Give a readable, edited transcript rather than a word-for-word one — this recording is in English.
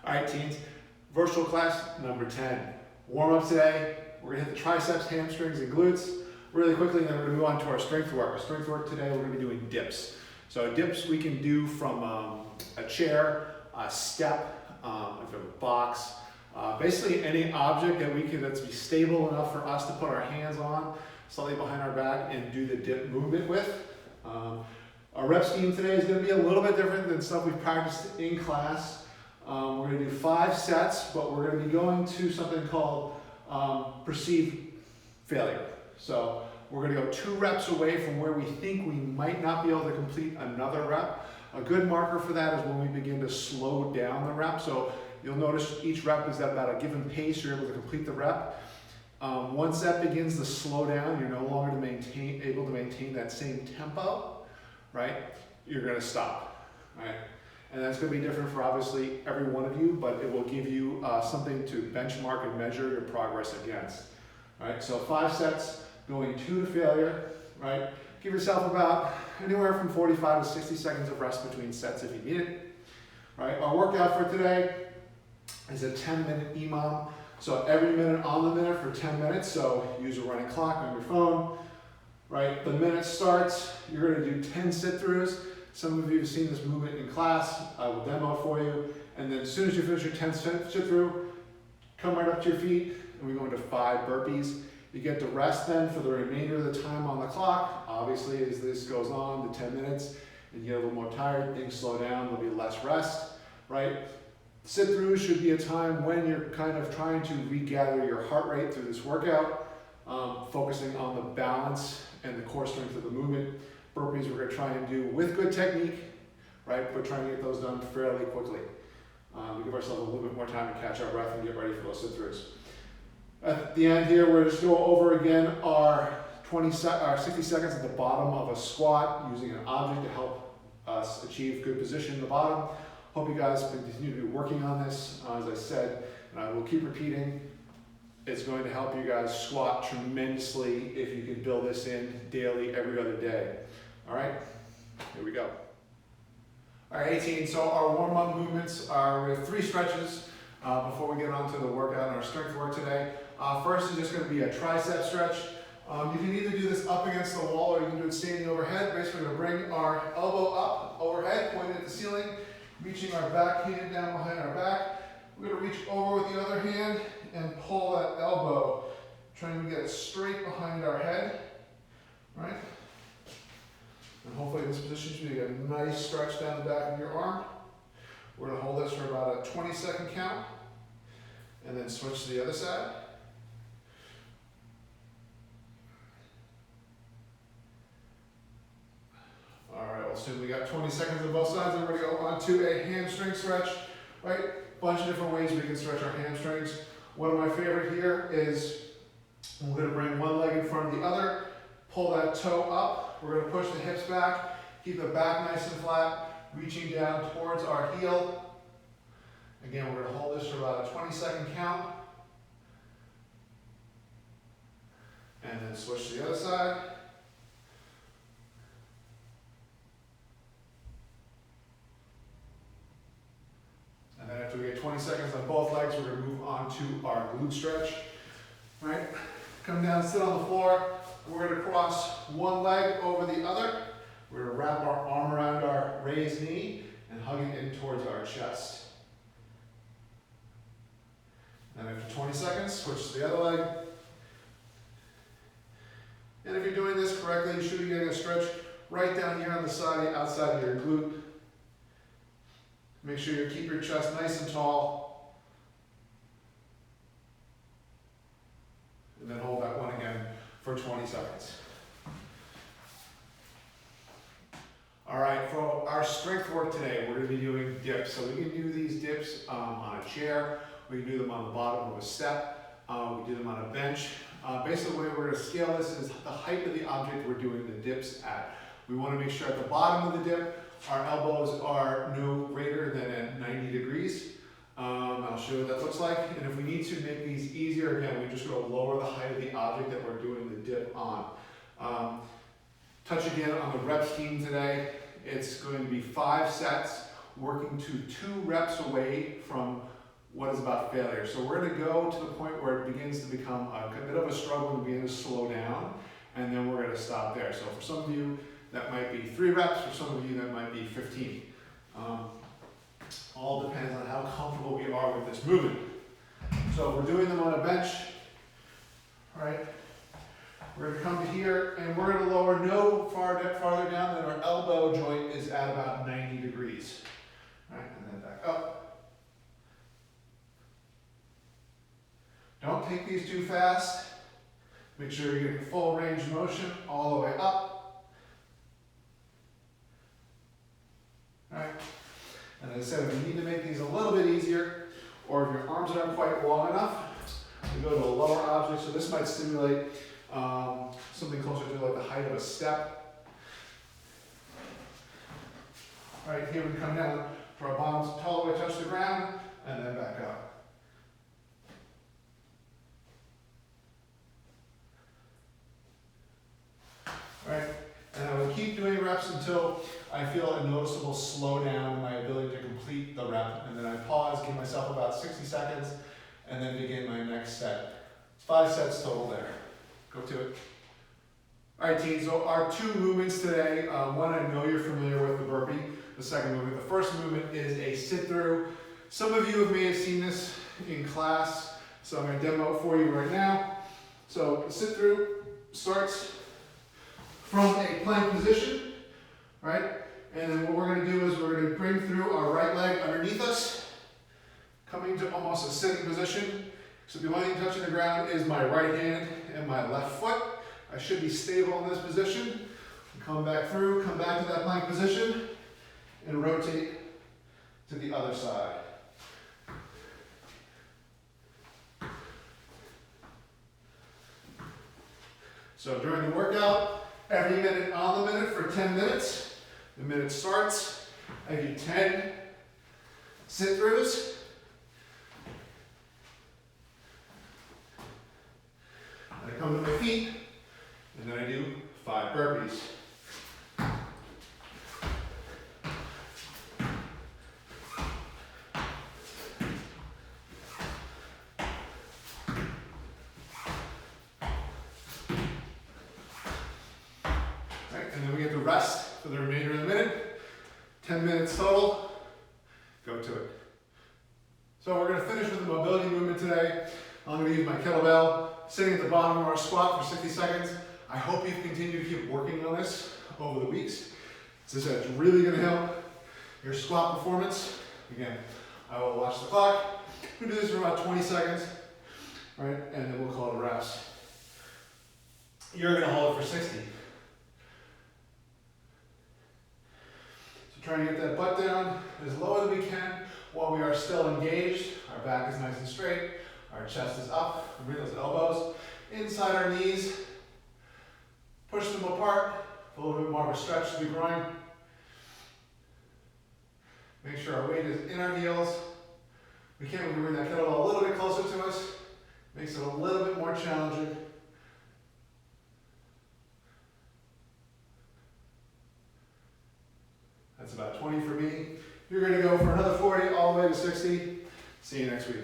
All right, teens, virtual class number 10. Warm up today. We're gonna hit the triceps, hamstrings, and glutes really quickly, and then we're gonna move on to our strength work. Our strength work today, we're gonna be doing dips. So dips we can do from a chair, a step, if you have a box, basically any object that that's be stable enough for us to put our hands on, slightly behind our back, and do the dip movement with. Our rep scheme today is gonna be a little bit different than stuff we've practiced in class. We're gonna do 5 sets, but we're gonna be going to something called perceived failure. So we're gonna go 2 reps away from where we think we might not be able to complete another rep. A good marker for that is when we begin to slow down the rep. So you'll notice each rep is at about a given pace, you're able to complete the rep. Once that begins to slow down, you're no longer able to maintain that same tempo, right? You're gonna stop, right? And that's going to be different for obviously every one of you, but it will give you something to benchmark and measure your progress against. All right, so 5 sets, going 2 to failure, right? Give yourself about anywhere from 45 to 60 seconds of rest between sets if you need it. Right, our workout for today is a 10-minute EMOM. So every minute on the minute for 10 minutes. So use a running clock on your phone. Right, the minute starts, you're going to do 10 sit-throughs. Some of you have seen this movement in class. I will demo it for you. And then as soon as you finish your 10 sit-through, come right up to your feet, and we go into 5 burpees. You get to rest then for the remainder of the time on the clock. Obviously, as this goes on to 10 minutes, and you get a little more tired, things slow down, there'll be less rest, right? Sit-throughs should be a time when you're kind of trying to regather your heart rate through this workout, focusing on the balance and the core strength of the movement. Burpees we're going to try and do with good technique, right? But trying to get those done fairly quickly. We give ourselves a little bit more time to catch our breath and get ready for those sit-throughs. At the end here, we're just go over again our 60 seconds at the bottom of a squat using an object to help us achieve good position in the bottom. Hope you guys continue to be working on this. As I said, and I will keep repeating, it's going to help you guys squat tremendously if you can build this in daily, every other day. All right, here we go. All right, 18, so our warm-up movements are, we have 3 stretches before we get on to the workout and our strength work today. First is just gonna be a tricep stretch. You can either do this up against the wall or you can do it standing overhead. Basically, we're gonna bring our elbow up overhead, pointed at the ceiling, reaching our back hand down behind our back. We're gonna reach over with the other hand and pull that elbow, trying to get it straight behind our head, right? And hopefully this position should be a nice stretch down the back of your arm. We're gonna hold this for about a 20-second count, and then switch to the other side. All right, well, assume we got 20 seconds on both sides, and we're gonna go on to a hamstring stretch, right? Bunch of different ways we can stretch our hamstrings. One of my favorite here is we're gonna bring one leg in front of the other, pull that toe up. We're gonna push the hips back, keep the back nice and flat, reaching down towards our heel. Again, we're gonna hold this for about a 20-second count. And then switch to the other side. And then after we get 20 seconds on both legs, we're gonna move on to our glute stretch. All right, come down, sit on the floor. We're gonna cross one leg over the other. We're gonna wrap our arm around our raised knee and hug it in towards our chest. And after 20 seconds, switch to the other leg. And if you're doing this correctly, you should be getting a stretch right down here on the side, outside of your glute. Make sure you keep your chest nice and tall. And then hold that one again for 20 seconds. All right, for our strength work today, we're gonna be doing dips. So we can do these dips on a chair. We can do them on the bottom of a step. We do them on a bench. Basically, the way we're gonna scale this is the height of the object we're doing the dips at. We wanna make sure at the bottom of the dip, our elbows are no greater than at 90 degrees. I'll show you what that looks like. And if we need to make these easier, again, we just go lower the height of the object that we're doing the dip on. Touch again on the rep scheme today. It's going to be 5 sets, working to 2 reps away from what is about failure. So we're going to go to the point where it begins to become a bit of a struggle and begin to slow down, and then we're going to stop there. So for some of you, that might be 3 reps. For some of you, that might be 15. All depends on how comfortable we are with this movement. So we're doing them on a bench, right? We're going to come to here, and we're going to lower no farther down than our elbow joint is at about 90 degrees. Right, and then back up. Don't take these too fast. Make sure you're getting full range of motion all the way up. All right. And as I said, if you need to make these a little bit easier, or if your arms aren't quite long enough, we go to a lower object. So this might stimulate something closer to like the height of a step. All right, here we come down to our bottoms all the way touch the ground, and then back up. All right, and I will keep doing reps until I feel a noticeable slowdown in my ability to complete the rep, and then I pause, give myself about 60 seconds, and then begin my next set. 5 sets total there. Go to it. All right, teens, so our 2 movements today, one I know you're familiar with, the burpee. The second movement. The first movement is a sit through. Some of you may have seen this in class, so I'm going to demo it for you right now. So the sit through starts from a plank position, right? And then what we're going to do is we're going to bring through our right leg underneath us, coming to almost a sitting position. So the only thing touching the ground is my right hand and my left foot. I should be stable in this position. Come back through, come back to that plank position, and rotate to the other side. So during the workout, every minute on the minute for 10 minutes. The minute starts, I do 10 sit-throughs. I come to my feet, and then I do 5 burpees. And then we get to rest for the remainder of the minute. 10 minutes total. Go to it. So we're going to finish with the mobility movement today. I'm going to use my kettlebell, sitting at the bottom of our squat for 60 seconds. I hope you've continued to keep working on this over the weeks. As I said, it's really going to help your squat performance. Again, I will watch the clock. We'll do this for about 20 seconds, right? And then we'll call it a rest. You're going to hold it for 60. Trying to get that butt down as low as we can while we are still engaged. Our back is nice and straight. Our chest is up. Bring those elbows inside our knees. Push them apart. A little bit more of a stretch to the groin. Make sure our weight is in our heels. We can bring that kettlebell a little bit closer to us. Makes it a little bit more challenging. That's about 20 for me. You're going to go for another 40 all the way to 60. See you next week.